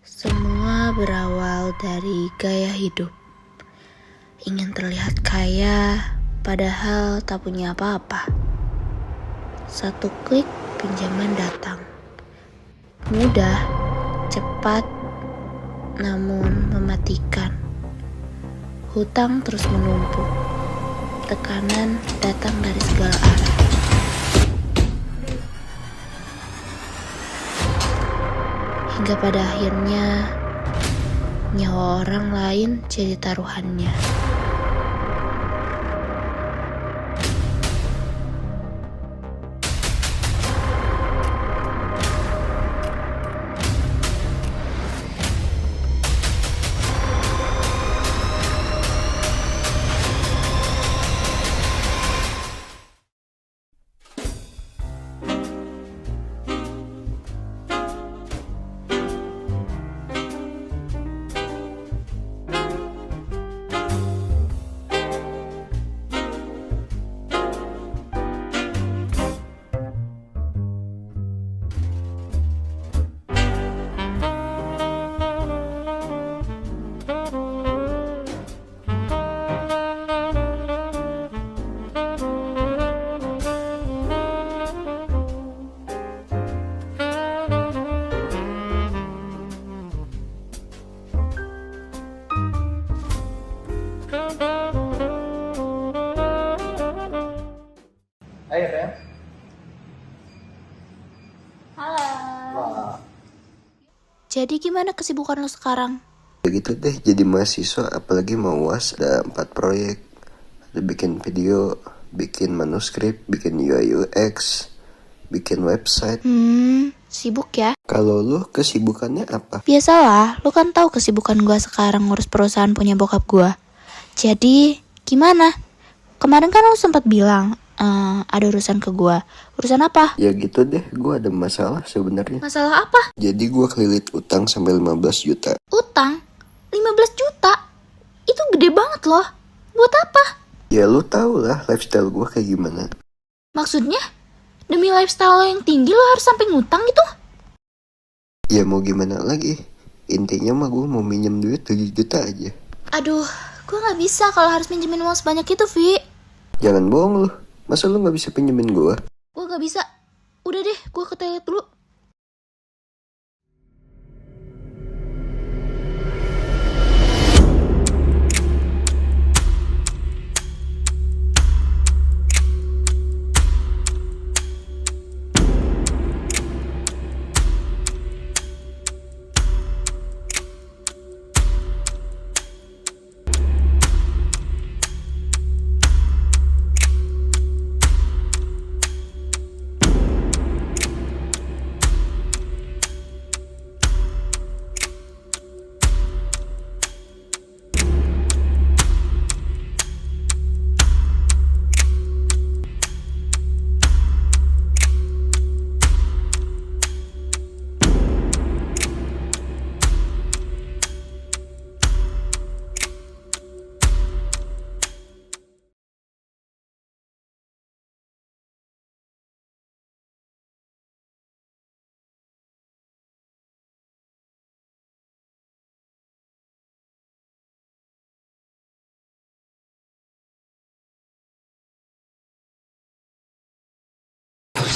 Semua berawal dari gaya hidup. Ingin terlihat kaya, padahal tak punya apa-apa. Satu klik, pinjaman datang. Mudah, cepat, namun mematikan. Hutang terus menumpuk. Tekanan datang dari segala arah. Hingga pada akhirnya, nyawa orang lain jadi taruhannya. Hai Ren. Halo. Wah. Jadi gimana kesibukan lo sekarang? Begitu deh, jadi mahasiswa apalagi mau UAS ada 4 proyek. Ada bikin video, bikin manuskrip, bikin UI UX, bikin website. Sibuk ya? Kalau lu kesibukannya apa? Biasalah, lu kan tahu kesibukan gua sekarang ngurus perusahaan punya bokap gua. Jadi, gimana? Kemarin kan lu sempat bilang ada urusan ke gua. Urusan apa? Ya gitu deh, gua ada masalah sebenarnya. Masalah apa? Jadi gua kelilit utang sampai 15 juta. Utang? 15 juta? Itu gede banget loh. Buat apa? Ya lu tau lah lifestyle gua kayak gimana. Maksudnya? Demi lifestyle lo yang tinggi lo harus sampai ngutang gitu? Ya mau gimana lagi? Intinya mah gua mau minjem duit 7 juta aja. Aduh, gua gak bisa kalau harus minjemin uang sebanyak itu, Vi. Jangan bohong lu. Masa lu gak bisa pinjemin gua? Gua gak bisa. Udah deh, gua ke toilet dulu.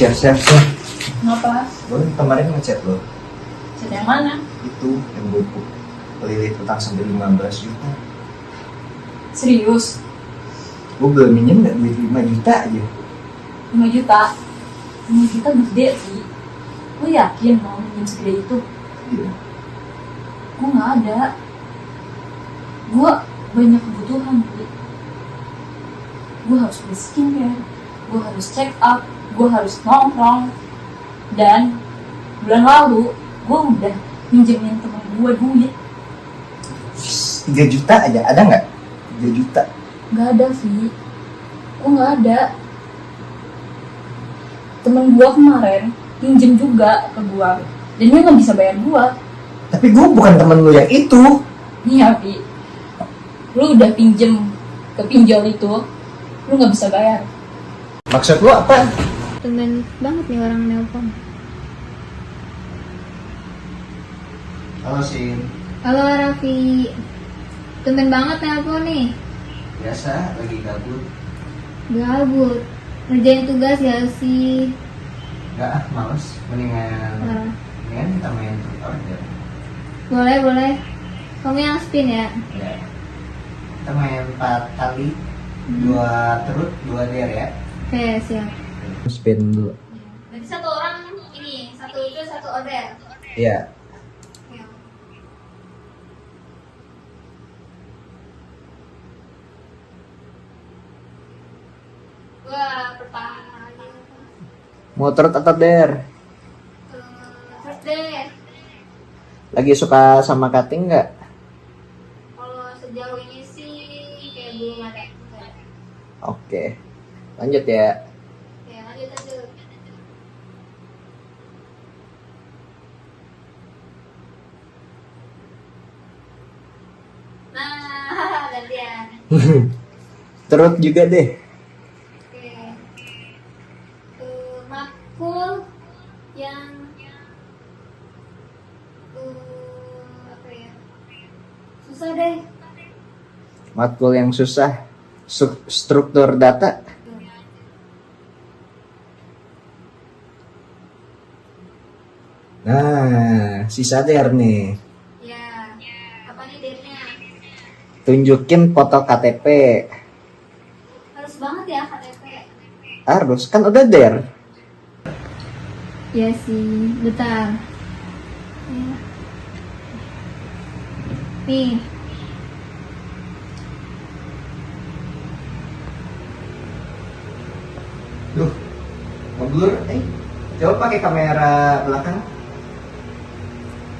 Siap. Kenapa? Gue kemarin ngechat lo. Chat yang mana? Itu yang gue kelilit utang sampai 15 juta. Serius? Gue belum minjem gak duit 5 juta aja. 5 juta? 5 juta gede sih. Lu yakin mau minjem segede itu? Iya. Gue gak ada. Gue banyak kebutuhan, Bi. Gue harus beli skincare, gue harus check up, gue harus nongkrong. Dan bulan lalu gue udah minjemin temen gue duit. 3 juta aja, ada nggak? 3 juta. Gak ada, Vi. Gue gak ada. Temen gue kemarin pinjem juga ke gue, dan dia gak bisa bayar gue. Tapi gue bukan temen lu yang itu. Iya, Vi. Lu udah pinjem ke pinjol itu, lu gak bisa bayar. Maksud lu apa? Tumben banget nih orang nelpon. Halo Sin. Halo Raffi, tumben banget nelpon nih. Biasa lagi gabut. Gabut, ngerjain tugas gak sih? Enggak ah, males. Mendingan kita main truth order. Boleh. Kamu yang spin ya? Ya. Kita main 4 kali. 2 truth, 2 dare ya. Oke, siap. Spin dulu. Berarti satu orang ini, satu itu, satu order. Iya. Wah, pertama. Mau truth atau dare? First deh. Lagi suka sama cutting nggak? Kalau sejauh ini sih kayak belum ada. Oke. Lanjut ya. Ya, lanjut aja. Nah, gantian. Truth juga deh. Oke. Makul yang apa ya? Susah deh. Matkul yang susah. Struktur data. Nah, sisa dare nih. Ya. Apa nih date-nya? Tunjukin foto KTP. Harus banget ya KTP. Harus, kan udah dare. Ya sih, bentar. Ya. Nih. Duh, ngeblur. Coba pakai kamera belakang.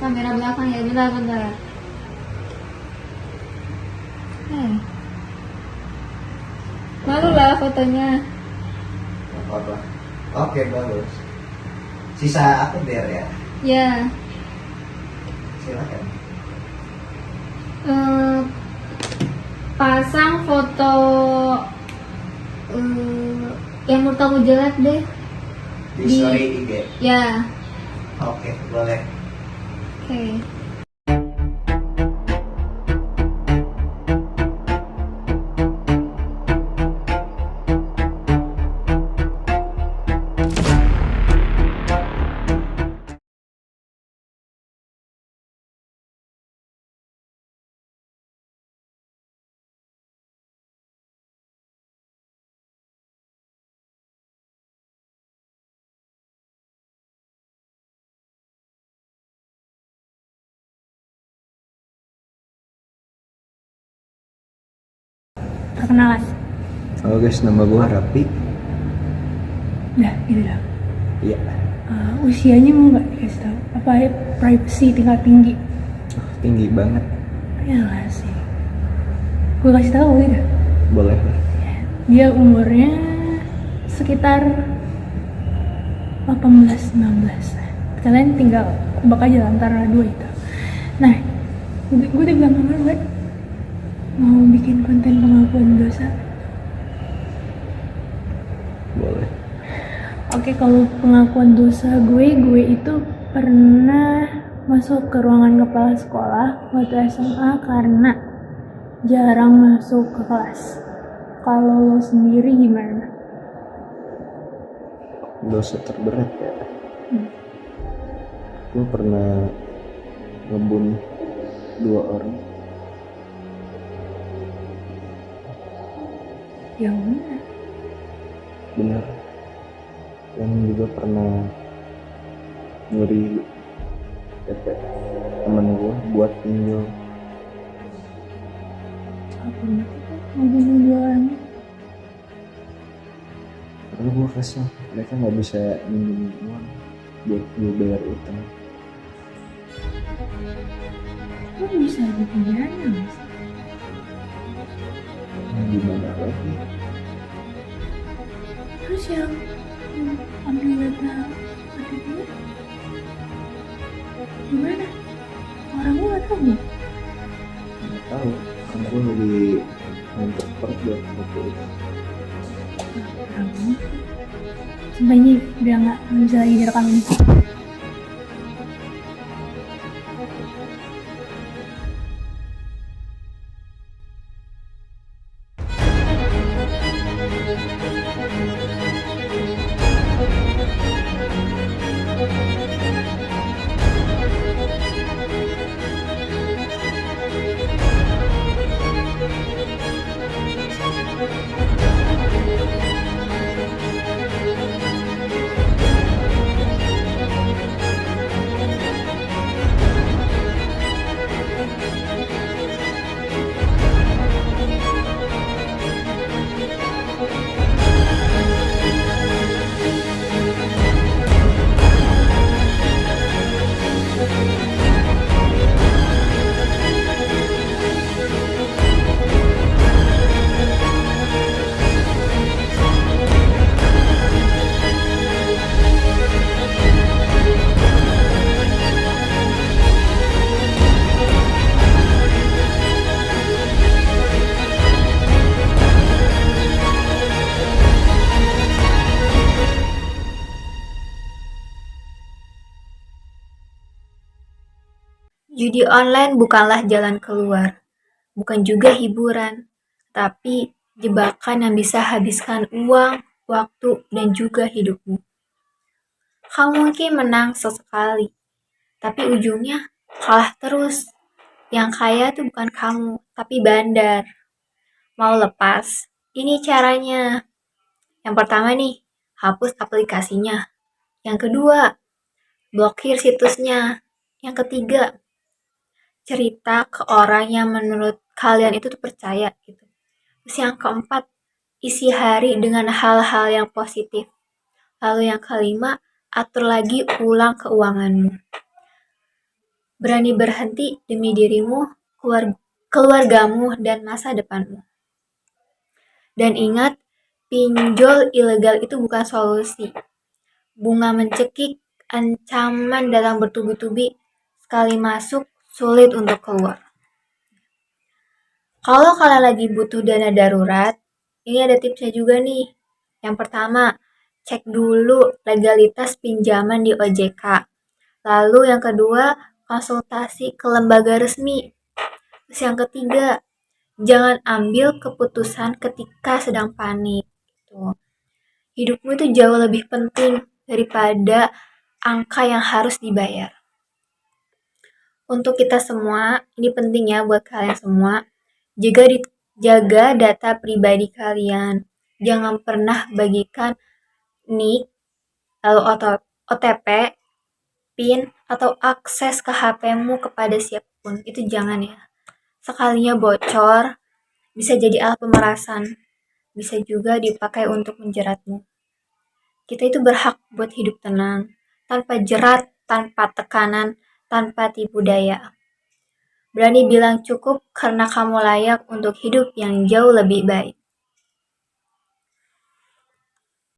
Kamera belakang ya, bentar. Malu lah fotonya. Apa? Oke, bagus. Sisa aku dare ya. Ya. Silakan. Pasang foto yang menurut kamu jelek deh. Di story IG. Ya. Oke, boleh. Oke. Perkenalan. Halo guys, nama gua Rapi. Udah, gitu dah. Iya. Usianya mau nggak dikasih tahu? Apa ya, privacy tingkat tinggi? Tinggi banget. Ya nggak sih. Gue kasih tahu gitu. Boleh. Dia umurnya sekitar 18-19. Kalian tinggal tebak aja antara dua itu. Nah, gue udah bilang sama lu kan, mau bikin konten pengakuan dosa. Boleh. Oke, kalau pengakuan dosa gue itu pernah masuk ke ruangan kepala sekolah waktu SMA karena jarang masuk ke kelas. Kalau lo sendiri gimana? Dosa terberat ya. Gue pernah ngebunuh 2 orang. Yang mana? Benar. Yang juga pernah nyuri KTP temen gue buat pinjol. Apa nih? Ngebunuh 2 orang? Karena gue kesel mereka nggak bisa minjem uang buat gue bayar utang. Lo bisa dipidana nggak sih? Nah, gimana lagi? Terus yang ambil data ada dia gimana? Orang gue gak tau nih. Nggak tahu. Kan gue lagi ngantuk perut buat buku itu. Orang gue sampai ini udah gak bisa lagi direkam ini. Judi online bukanlah jalan keluar, bukan juga hiburan, tapi jebakan yang bisa habiskan uang, waktu, dan juga hidupmu. Kamu mungkin menang sesekali, tapi ujungnya kalah terus. Yang kaya tuh bukan kamu, tapi bandar. Mau lepas? Ini caranya. Yang pertama nih, hapus aplikasinya. Yang kedua, blokir situsnya. Yang ketiga, cerita ke orang yang menurut kalian itu tuh percaya gitu. Terus yang keempat, isi hari dengan hal-hal yang positif. Lalu yang kelima, atur lagi ulang keuanganmu. Berani berhenti demi dirimu, keluargamu, dan masa depanmu. Dan ingat, pinjol ilegal itu bukan solusi. Bunga mencekik, ancaman datang bertubi-tubi, sekali masuk, sulit untuk keluar. Kalau kalian lagi butuh dana darurat, ini ada tipsnya juga nih. Yang pertama, cek dulu legalitas pinjaman di OJK. Lalu yang kedua, konsultasi ke lembaga resmi. Terus yang ketiga, jangan ambil keputusan ketika sedang panik. Gitu. Hidupmu itu jauh lebih penting daripada angka yang harus dibayar. Untuk kita semua, ini penting ya buat kalian semua, jaga data pribadi kalian. Jangan pernah bagikan NIK, lalu OTP, PIN, atau akses ke HP-mu kepada siapapun. Itu jangan ya. Sekalinya bocor, bisa jadi alat pemerasan. Bisa juga dipakai untuk menjeratmu. Kita itu berhak buat hidup tenang, tanpa jerat, tanpa tekanan, tanpa tipu daya. Berani bilang cukup karena kamu layak untuk hidup yang jauh lebih baik.